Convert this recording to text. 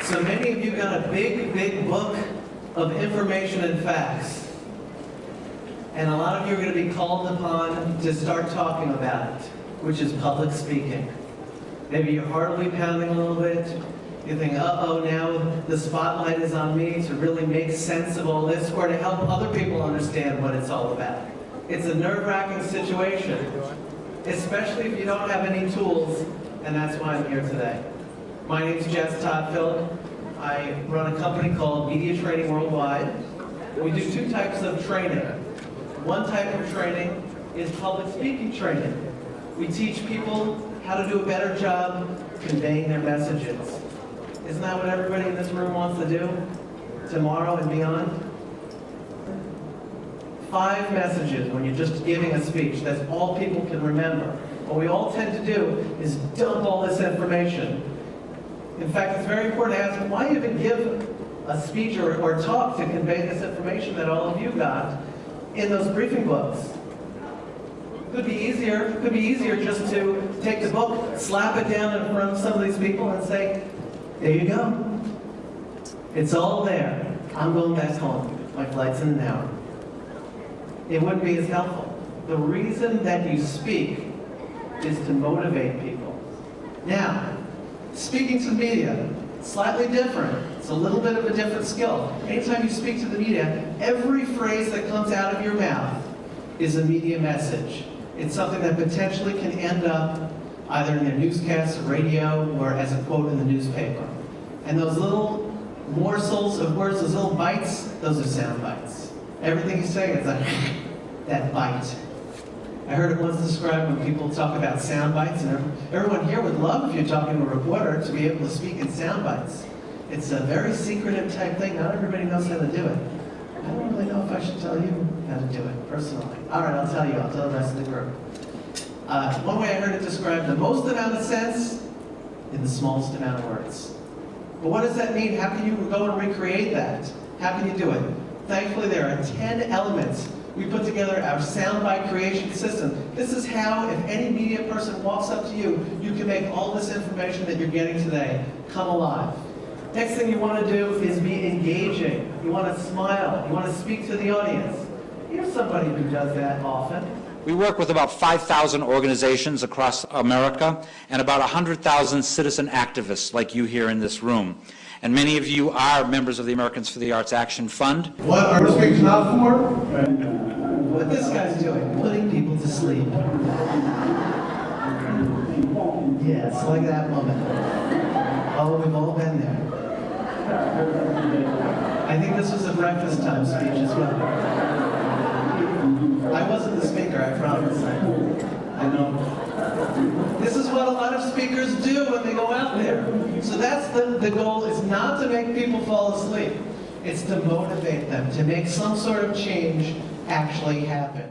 So many of you got a big, big book of information and facts. And a lot of you are going to be called upon to start talking about it, which is public speaking. Maybe your heart will be pounding a little bit. You think, uh-oh, now the spotlight is on me to really make sense of all this, or to help other people understand what it's all about. It's a nerve-wracking situation, especially if you don't have any tools, and that's why I'm here today. My name is Jess Todd Phillip. I run a company called Media Training Worldwide. We do two types of training. One type of training is public speaking training. We teach people how to do a better job conveying their messages. Isn't that what everybody in this room wants to do tomorrow and beyond? 5 messages when you're just giving a speech. That's all people can remember. What we all tend to do is dump all this information. In fact, it's very important to ask, why even give a speech or talk to convey this information that all of you got in those briefing books? Could be easier just to take the book, slap it down in front of some of these people and say, there you go. It's all there. I'm going back home. My flight's in an hour. It wouldn't be as helpful. The reason that you speak is to motivate people. Now, speaking to the media, slightly different. It's a little bit of a different skill. Anytime you speak to the media, every phrase that comes out of your mouth is a media message. It's something that potentially can end up either in their newscasts, radio, or as a quote in the newspaper. And those little morsels of words, those little bites, those are sound bites. Everything you say is like that bite. I heard it once described when people talk about sound bites, and everyone here would love if you're talking to a reporter to be able to speak in sound bites. It's a very secretive type thing. Not everybody knows how to do it. I don't really know if I should tell you how to do it personally. All right, I'll tell you. I'll tell the rest of the group. One way I heard it described, the most amount of sense in the smallest amount of words. But what does that mean? How can you go and recreate that? How can you do it? Thankfully, there are 10 elements. We put together our soundbite creation system. This is how, if any media person walks up to you, you can make all this information that you're getting today come alive. Next thing you want to do is be engaging. You want to smile. You want to speak to the audience. Here's somebody who does that often. We work with about 5,000 organizations across America and about 100,000 citizen activists like you here in this room. And many of you are members of the Americans for the Arts Action Fund. What are speakers not for? What this guy's doing, putting people to sleep. Yes, like that woman. Oh, we've all been there. I think this was a breakfast time speech as well. I wasn't the speaker, I promise. I know. This is what a lot of speakers do when they go out there. So that's the goal, is not to make people fall asleep. It's to motivate them, to make some sort of change actually happen.